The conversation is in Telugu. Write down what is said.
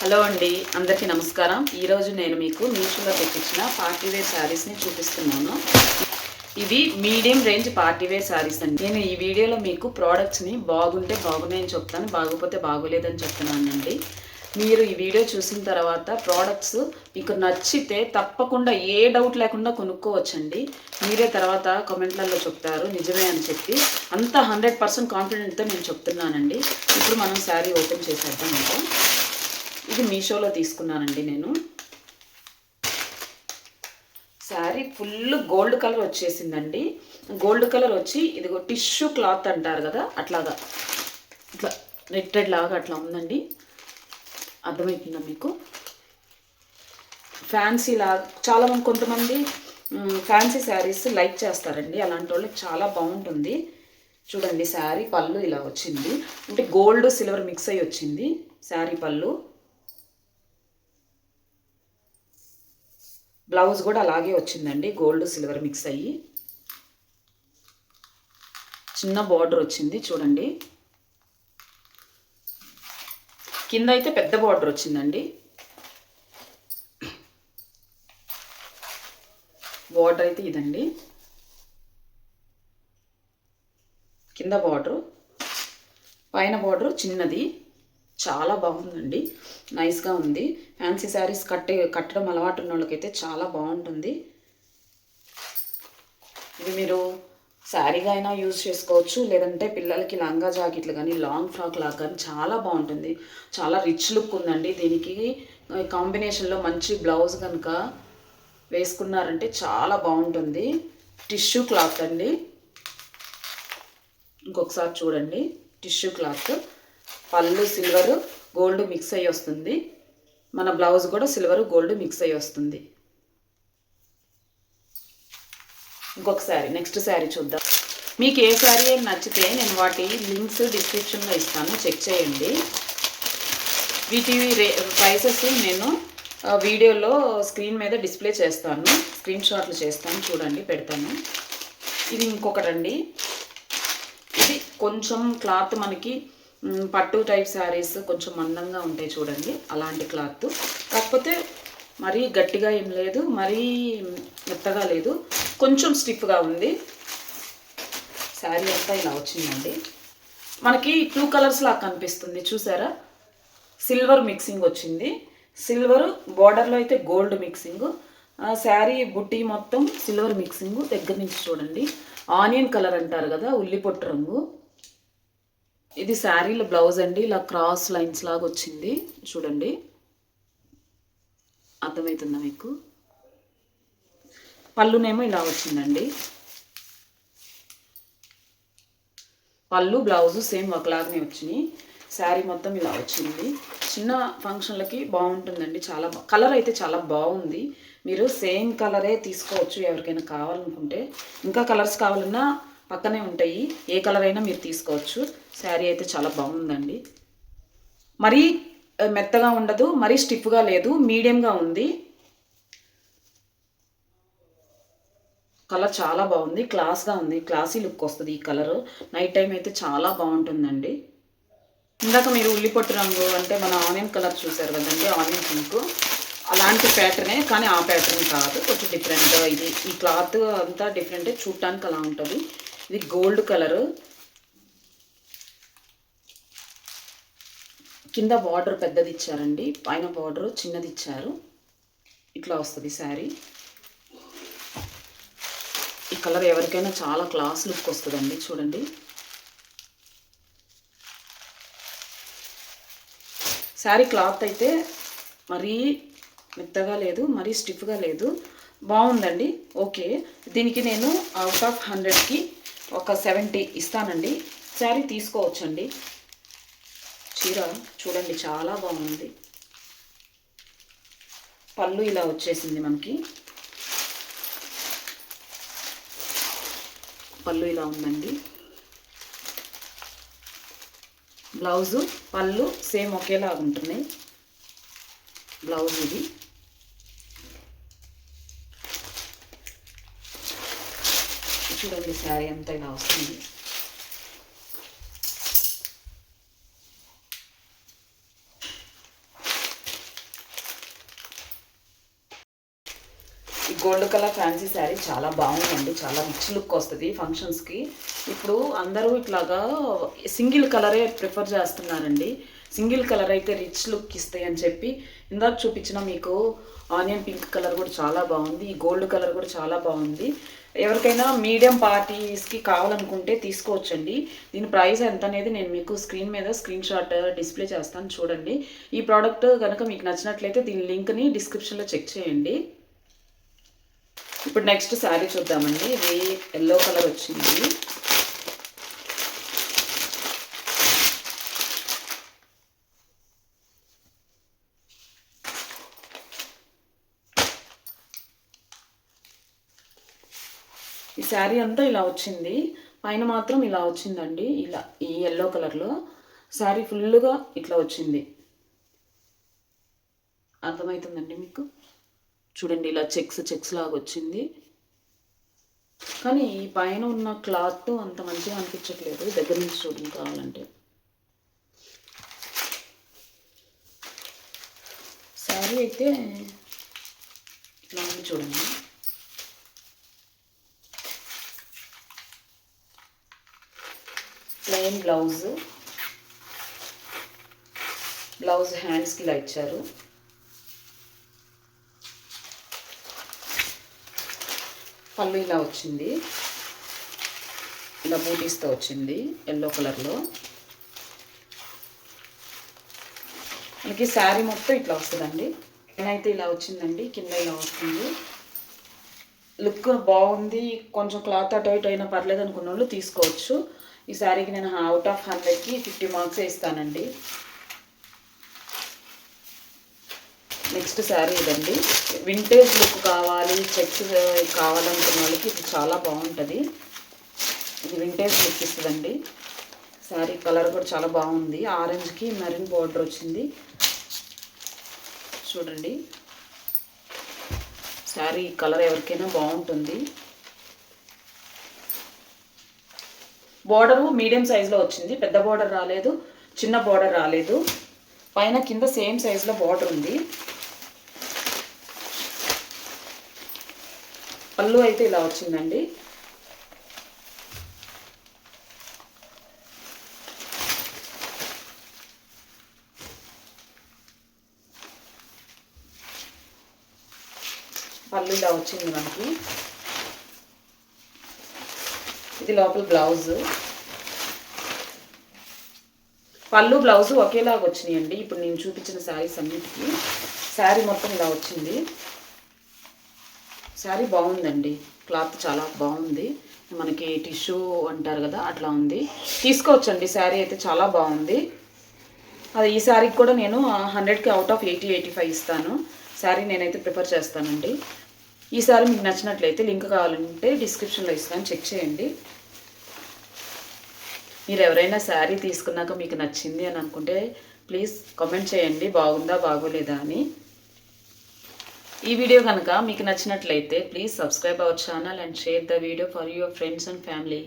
హలో అండి, అందరికీ నమస్కారం. ఈరోజు నేను మీకు మీషోలో తెప్పించిన పార్టీవేర్ శారీస్ని చూపిస్తున్నాను. ఇవి మీడియం రేంజ్ పార్టీవేర్ శారీస్ అండి. నేను ఈ వీడియోలో మీకు ప్రోడక్ట్స్ని బాగుంటే బాగున్నాయని చెప్తాను, బాగోపోతే బాగోలేదని చెప్తున్నానండి. మీరు ఈ వీడియో చూసిన తర్వాత ప్రోడక్ట్స్ మీకు నచ్చితే తప్పకుండా ఏ డౌట్ లేకుండా కొనుక్కోవచ్చండి. మీరే తర్వాత కామెంట్లలో చెప్తారు నిజమే అని చెప్పి. అంత 100% కాన్ఫిడెంట్తో నేను చెప్తున్నానండి. ఇప్పుడు మనం శారీ ఓపెన్ చేసేద్దాం. ఇంకా ఇది మీషోలో తీసుకున్నానండి నేను. శారీ ఫుల్ గోల్డ్ కలర్ వచ్చేసిందండి. గోల్డ్ కలర్ వచ్చి ఇదిగో టిష్యూ క్లాత్ అంటారు కదా, అట్లాగా ఇట్లా నెట్టెడ్ లాగా అట్లా ఉందండి. అర్థమవుతుందా మీకు? ఫ్యాన్సీ లాగా చాలామంది కొంతమంది ఫ్యాన్సీ శారీస్ లైక్ చేస్తారండి. అలాంటి వాళ్ళకి చాలా బాగుంటుంది. చూడండి, శారీ పళ్ళు ఇలా వచ్చింది, అంటే గోల్డ్ సిల్వర్ మిక్స్ అయ్యి వచ్చింది శారీ పళ్ళు. బ్లౌజ్ కూడా అలాగే వచ్చిందండి, గోల్డ్ సిల్వర్ మిక్స్ అయ్యి. చిన్న బార్డర్ వచ్చింది చూడండి. కింద అయితే పెద్ద బార్డర్ వచ్చిందండి. బార్డర్ అయితే ఇదండి, కింద బార్డరు, పైన బార్డరు చిన్నది. చాలా బాగుందండి, నైస్గా ఉంది. ఫ్యాన్సీ శారీస్ కట్టడం అలవాటు ఉన్న వాళ్ళకైతే చాలా బాగుంటుంది. ఇది మీరు శారీగా అయినా యూజ్ చేసుకోవచ్చు, లేదంటే పిల్లలకి లంగా జాకెట్లు కానీ లాంగ్ ఫ్రాక్ లాగా కానీ చాలా బాగుంటుంది. చాలా రిచ్ లుక్ ఉందండి దీనికి. కాంబినేషన్లో మంచి బ్లౌజ్ కనుక వేసుకున్నారంటే చాలా బాగుంటుంది. టిష్యూ క్లాత్ అండి, ఇంకొకసారి చూడండి. టిష్యూ క్లాత్, పళ్ళు సిల్వర్ గోల్డ్ మిక్స్ అయ్యి వస్తుంది. మన బ్లౌజ్ కూడా సిల్వర్ గోల్డ్ మిక్స్ అయ్యి వస్తుంది. ఇంకొక శారీ, నెక్స్ట్ శారీ చూద్దాం. మీకు ఏ శారీ నచ్చితే నేను వాటి లింక్స్ డిస్క్రిప్షన్లో ఇస్తాను, చెక్ చేయండి. వీటి ప్రైసెస్ నేను వీడియోలో స్క్రీన్ మీద డిస్ప్లే చేస్తాను, స్క్రీన్ షాట్లు చేస్తాను, చూడండి, పెడతాను. ఇది ఇంకొకటండి. ఇది కొంచెం క్లాత్ మనకి పట్టు టైప్ శారీస్ కొంచెం మందంగా ఉంటాయి చూడండి, అలాంటి క్లాత్. కాకపోతే మరీ గట్టిగా ఏం లేదు, మరీ మెత్తగా లేదు, కొంచెం స్టిఫ్గా ఉంది. శారీ అంతా ఇలా వచ్చిందండి. మనకి 2 కలర్స్ లాగా కనిపిస్తుంది చూసారా. సిల్వర్ మిక్సింగ్ వచ్చింది, సిల్వర్ బార్డర్లో అయితే గోల్డ్ మిక్సింగ్. శారీ బుట్టి మొత్తం సిల్వర్ మిక్సింగ్. దగ్గర నుంచి చూడండి, ఆనియన్ కలర్ అంటారు కదా, ఉల్లిపొట్టు రంగు. ఇది శారీలో బ్లౌజ్ అండి, ఇలా క్రాస్ లైన్స్ లాగా వచ్చింది చూడండి. అర్థమవుతుందా మీకు? పళ్ళునేమో ఇలా వచ్చిందండి. పళ్ళు బ్లౌజు సేమ్ ఒకలాగానే వచ్చినాయి. శారీ మొత్తం ఇలా వచ్చింది. చిన్న ఫంక్షన్లకి బాగుంటుందండి, చాలా కలర్ అయితే చాలా బాగుంది. మీరు సేమ్ కలరే తీసుకోవచ్చు ఎవరికైనా కావాలనుకుంటే. ఇంకా కలర్స్ కావాలన్నా పక్కనే ఉంటాయి, ఏ కలర్ అయినా మీరు తీసుకోవచ్చు. శారీ అయితే చాలా బాగుందండి. మరీ మెత్తగా ఉండదు, మరీ స్టిఫ్గా లేదు, మీడియంగా ఉంది. కలర్ చాలా బాగుంది, క్లాస్గా ఉంది, క్లాసీ లుక్ వస్తుంది ఈ కలరు. నైట్ టైం అయితే చాలా బాగుంటుందండి. ఇందాక మీరు ఉల్లిపొట్టు రంగు అంటే మన ఆనియన్ కలర్ చూసారు కదండి, ఆనియన్ పింక్, అలాంటి ప్యాటర్నే, కానీ ఆ ప్యాటర్న్ కాదు, కొంచెం డిఫరెంట్. ఇది ఈ క్లాత్ అంతా డిఫరెంటే, చూడటానికి అలా ఉంటుంది. ఇది గోల్డ్ కలరు. కింద బార్డర్ పెద్దది ఇచ్చారండి, పైన బార్డర్ చిన్నది ఇచ్చారు. ఇట్లా వస్తుంది శారీ. ఈ కలర్ ఎవరికైనా చాలా క్లాస్ లుక్ వస్తుందండి, చూడండి. శారీ క్లాత్ అయితే మరీ మెత్తగా లేదు, మరీ స్టిఫ్గా లేదు, బాగుందండి. ఓకే, దీనికి నేను అవుట్ ఆఫ్ 100కి ఒక 70 ఇస్తానండి. శారీ తీసుకోవచ్చండి. చీర చూడండి, చాలా బాగుంది. పళ్ళు ఇలా వచ్చేసింది మనకి, పళ్ళు ఇలా ఉందండి. బ్లౌజు పళ్ళు సేమ్ ఒకేలా ఉంటున్నాయి. బ్లౌజ్ ఇది. చూడండి, శారీ అంతా ఇలా వస్తుంది. గోల్డ్ కలర్ ఫ్యాన్సీ శారీ చాలా బాగుందండి, చాలా రిచ్ లుక్ వస్తుంది ఫంక్షన్స్కి. ఇప్పుడు అందరూ ఇట్లాగా సింగిల్ కలరే ప్రిఫర్ చేస్తున్నారండి. సింగిల్ కలర్ అయితే రిచ్ లుక్ ఇస్తాయి అని చెప్పి ఇందాక చూపించిన మీకు ఆనియన్ పింక్ కలర్ కూడా చాలా బాగుంది, ఈ గోల్డ్ కలర్ కూడా చాలా బాగుంది. ఎవరికైనా మీడియం పార్టీస్కి కావాలనుకుంటే తీసుకోవచ్చండి. దీని ప్రైస్ ఎంత అనేది నేను మీకు స్క్రీన్ మీద స్క్రీన్ షాట్ డిస్ప్లే చేస్తాను చూడండి. ఈ ప్రోడక్ట్ కనుక మీకు నచ్చినట్లయితే దీని లింక్ని డిస్క్రిప్షన్లో చెక్ చేయండి. ఇప్పుడు నెక్స్ట్ శారీ చూద్దామండి. ఇది ఎల్లో కలర్ వచ్చింది. ఈ శారీ అంతా ఇలా వచ్చింది, పైన మాత్రం ఇలా వచ్చిందండి. ఇలా ఈ ఎల్లో కలర్లో శారీ ఫుల్గా ఇట్లా వచ్చింది. అర్థమవుతుందండి మీకు? చూడండి, ఇలా చెక్స్ లాగా వచ్చింది. కానీ ఈ పైన ఉన్న క్లాత్ అంత మంచిగా అనిపించట్లేదు. దగ్గర నుంచి చూడండి కావాలంటే. శారీ అయితే ఇట్లా ఉంది చూడండి. ప్లెయిన్ బ్లౌజ్ హ్యాండ్స్కి ఇలా ఇచ్చారు. పళ్ళు ఇలా వచ్చింది, ఇలా బూటీస్తో వచ్చింది ఎల్లో కలర్లో. మనకి శారీ మొత్తం ఇట్లా వస్తుందండి. నేనైతే ఇలా వచ్చిందండి, కింద ఇలా వస్తుంది. లుక్ బాగుంది. కొంచెం క్లాత్ అటు ఇటు అయినా పర్లేదు అనుకున్న వాళ్ళు తీసుకోవచ్చు. ఈ శారీకి నేను అవుట్ ఆఫ్ 100కి 50 మార్క్స్ ఇస్తానండి. నెక్స్ట్ శారీ ఇదండి. వింటేజ్ లుక్ కావాలి, చెక్స్ కావాలనుకున్న వాళ్ళకి ఇది చాలా బాగుంటుంది. ఇది వింటేజ్ లుక్ ఇస్తుందండి. శారీ కలర్ కూడా చాలా బాగుంది. ఆరెంజ్కి మెరూన్ బార్డర్ వచ్చింది చూడండి. శారీ కలర్ ఎవరికైనా బాగుంటుంది. బార్డరు మీడియం సైజులో వచ్చింది, పెద్ద బార్డర్ రాలేదు, చిన్న బార్డర్ రాలేదు. పైన కింద సేమ్ సైజులో బార్డర్ ఉంది. పళ్ళు అయితే ఇలా వచ్చిందండి. పళ్ళు ఇలా వచ్చింది మనకి. ఇది లోపల బ్లౌజ్. పళ్ళు బ్లౌజ్ ఒకేలాగా వచ్చినాయండి. ఇప్పుడు నేను చూపించిన శారీస్ అన్నిటికీ శారీ మొత్తం ఇలా వచ్చింది. శారీ బాగుందండి, క్లాత్ చాలా బాగుంది. మనకి టిష్యూ అంటారు కదా అట్లా ఉంది. తీసుకోవచ్చండి, శారీ అయితే చాలా బాగుంది. అది ఈ శారీకి కూడా నేను 100కి అవుట్ ఆఫ్ 80-85 ఇస్తాను. శారీ నేనైతే ప్రిఫర్ చేస్తానండి. ఈ శారీ మీకు నచ్చినట్లయితే లింక్ కావాలంటే డిస్క్రిప్షన్లో ఇస్తాను, చెక్ చేయండి. మీరు ఎవరైనా శారీ తీసుకున్నాక మీకు నచ్చింది అని అనుకుంటే ప్లీజ్ కామెంట్ చేయండి, బాగుందా బాగోలేదా అని. ఈ వీడియో కనుక మీకు నచ్చినట్లయితే please subscribe our channel and share the video for your friends and family.